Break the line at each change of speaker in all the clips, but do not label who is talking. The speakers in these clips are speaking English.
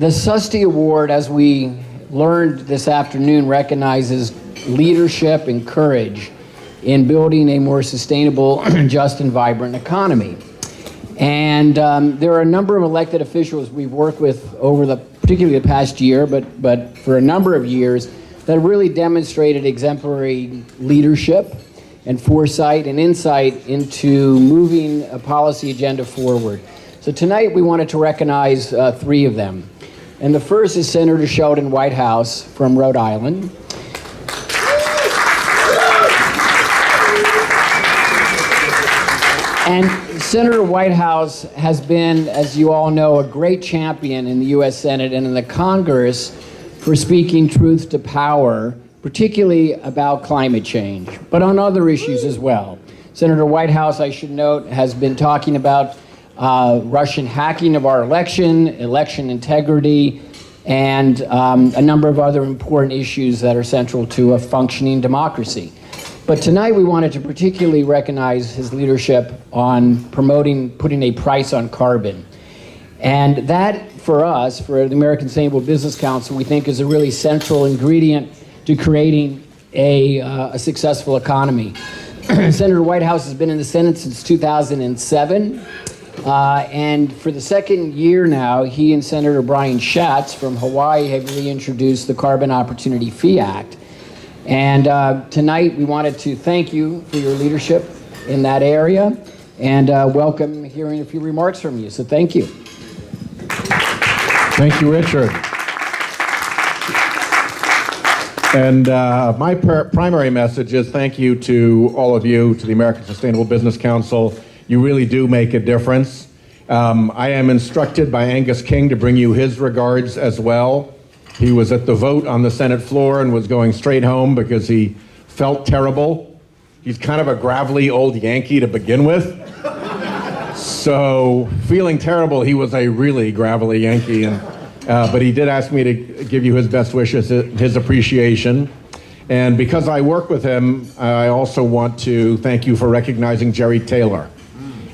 The SUSTY Award, as we learned this afternoon, recognizes leadership and courage in building a more sustainable, just, and vibrant economy. And there are a number of elected officials we've worked with over particularly the past year, but for a number of years, that really demonstrated exemplary leadership and foresight and insight into moving a policy agenda forward. So tonight we wanted to recognize three of them. And the first is Senator Sheldon Whitehouse from Rhode Island. And Senator Whitehouse has been, as you all know, a great champion in the U.S. Senate and in the Congress for speaking truth to power, particularly about climate change, but on other issues as well. Senator Whitehouse, I should note, has been talking about Russian hacking of our election integrity, and a number of other important issues that are central to a functioning democracy. But tonight we wanted to particularly recognize his leadership on putting a price on carbon. And that, for us, for the American Sustainable Business Council, we think is a really central ingredient to creating a successful economy. Senator Whitehouse has been in the Senate since 2007. And for the second year now, he and Senator Brian Schatz from Hawaii have reintroduced the Carbon Opportunity Fee Act. And tonight we wanted to thank you for your leadership in that area and welcome hearing a few remarks from you. So thank you.
Thank you, Richard. And my primary message is thank you to all of you, to the American Sustainable Business Council. You really do make a difference. I am instructed by Angus King to bring you his regards as well. He was at the vote on the Senate floor and was going straight home because he felt terrible. He's kind of a gravelly old Yankee to begin with. So feeling terrible, he was a really gravelly Yankee. But he did ask me to give you his best wishes, his appreciation. And because I work with him, I also want to thank you for recognizing Jerry Taylor.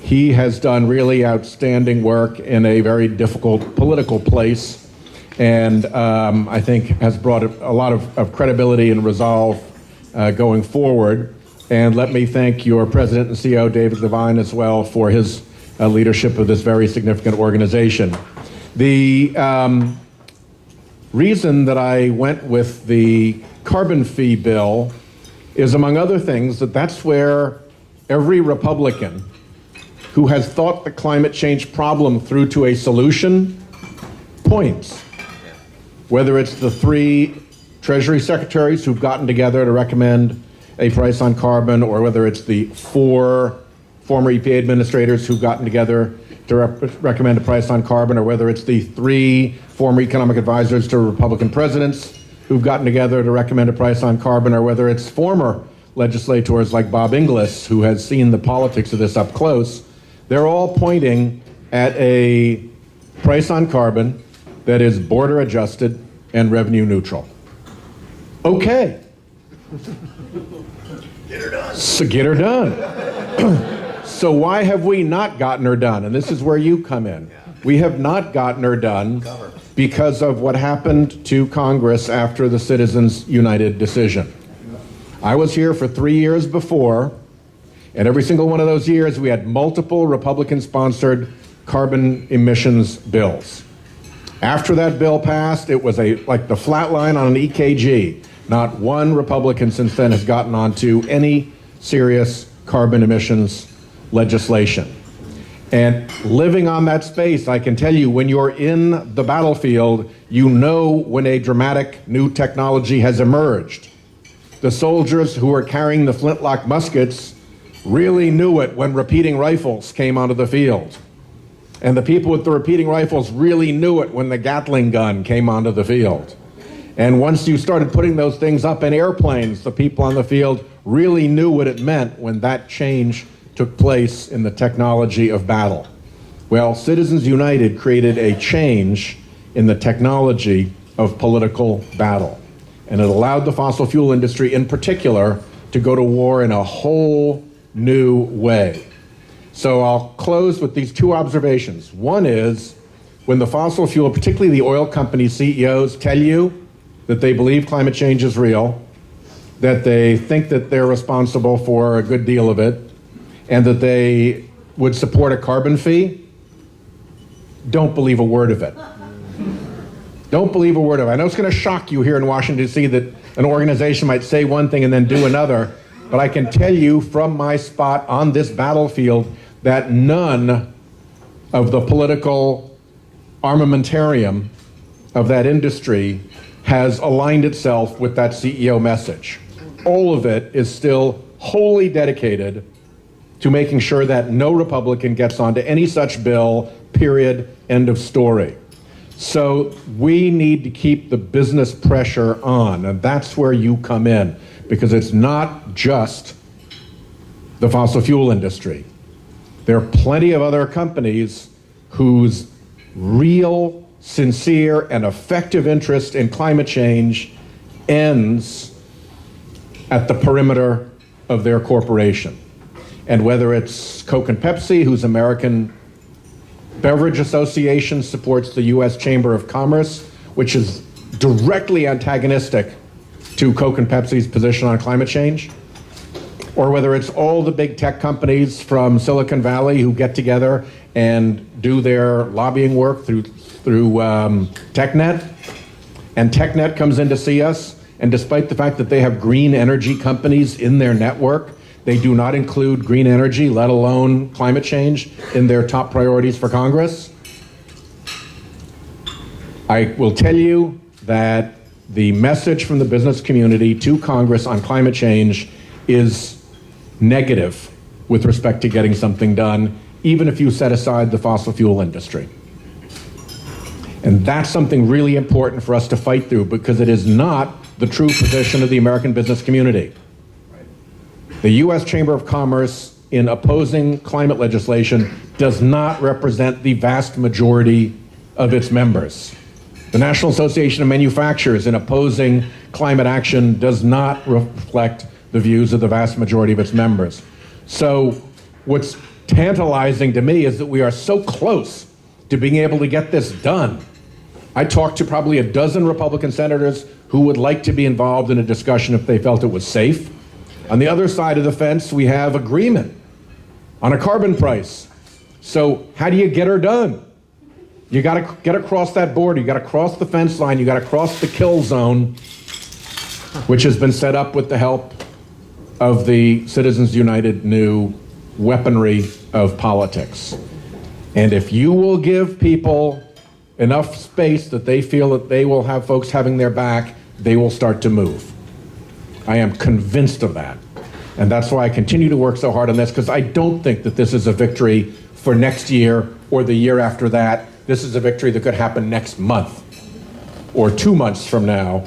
He has done really outstanding work in a very difficult political place, and I think has brought a lot of credibility and resolve going forward. And let me thank your president and CEO, David Levine, as well for his leadership of this very significant organization. The reason that I went with the carbon fee bill is, among other things, that's where every Republican who has thought the climate change problem through to a solution points. Whether it's the three Treasury secretaries who've gotten together to recommend a price on carbon, or whether it's the four former EPA administrators who've gotten together to recommend a price on carbon, or whether it's the three former economic advisors to Republican presidents who've gotten together to recommend a price on carbon, or whether it's former legislators like Bob Inglis, who has seen the politics of this up close. They're all pointing at a price on carbon that is border adjusted and revenue neutral. Okay. Get her done. So get her done. So why have we not gotten her done? And this is where you come in. We have not gotten her done because of what happened to Congress after the Citizens United decision. I was here for 3 years before, and every single one of those years we had multiple Republican-sponsored carbon emissions bills. After that bill passed, it was like the flat line on an EKG. Not one Republican since then has gotten onto any serious carbon emissions legislation. And living on that space, I can tell you, when you're in the battlefield, you know when a dramatic new technology has emerged. The soldiers who were carrying the flintlock muskets really knew it when repeating rifles came onto the field. And the people with the repeating rifles really knew it when the Gatling gun came onto the field. And once you started putting those things up in airplanes, the people on the field really knew what it meant when that change took place in the technology of battle. Well, Citizens United created a change in the technology of political battle. And it allowed the fossil fuel industry in particular to go to war in a whole new way. So I'll close with these two observations. One is when the fossil fuel, particularly the oil company CEOs, tell you that they believe climate change is real, that they think that they're responsible for a good deal of it, and that they would support a carbon fee, don't believe a word of it. Don't believe a word of it. I know it's going to shock you here in Washington, D.C. that an organization might say one thing and then do another, but I can tell you from my spot on this battlefield that none of the political armamentarium of that industry has aligned itself with that CEO message. All of it is still wholly dedicated to making sure that no Republican gets onto any such bill, period, end of story. So we need to keep the business pressure on, and that's where you come in, because it's not just the fossil fuel industry. There are plenty of other companies whose real, sincere, and effective interest in climate change ends at the perimeter of their corporation. And whether it's Coke and Pepsi, whose American Beverage Association supports the U.S. Chamber of Commerce, which is directly antagonistic to Coke and Pepsi's position on climate change, or whether it's all the big tech companies from Silicon Valley who get together and do their lobbying work through TechNet, and TechNet comes in to see us, and despite the fact that they have green energy companies in their network, they do not include green energy, let alone climate change, in their top priorities for Congress. I will tell you that the message from the business community to Congress on climate change is negative with respect to getting something done, even if you set aside the fossil fuel industry. And that's something really important for us to fight through, because it is not the true position of the American business community. The U.S. Chamber of Commerce, in opposing climate legislation, does not represent the vast majority of its members. The National Association of Manufacturers, in opposing climate action, does not reflect the views of the vast majority of its members. So what's tantalizing to me is that we are so close to being able to get this done. I talked to probably a dozen Republican senators who would like to be involved in a discussion if they felt it was safe. On the other side of the fence, we have agreement on a carbon price. So how do you get her done? You got to get across that border. You got to cross the fence line. You got to cross the kill zone, which has been set up with the help of the Citizens United new weaponry of politics. And if you will give people enough space that they feel that they will have folks having their back, they will start to move. I am convinced of that. And that's why I continue to work so hard on this, because I don't think that this is a victory for next year or the year after that. This is a victory that could happen next month or 2 months from now.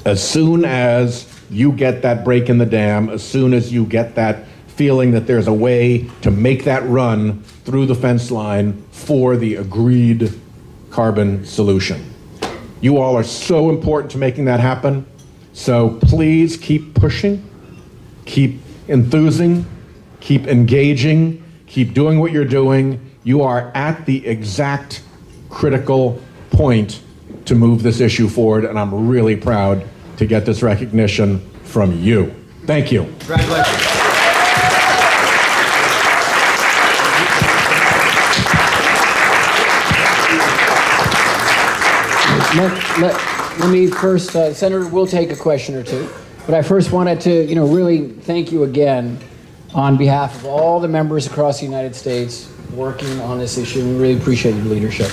As soon as you get that break in the dam, as soon as you get that feeling that there's a way to make that run through the fence line for the agreed carbon solution. You all are so important to making that happen. So please keep pushing, keep enthusing, keep engaging, keep doing what you're doing. You are at the exact critical point to move this issue forward, and I'm really proud to get this recognition from you. Thank you.
Congratulations.
Let me first, Senator, we'll take a question or two, but I first wanted to, really thank you again on behalf of all the members across the United States working on this issue. We really appreciate your leadership.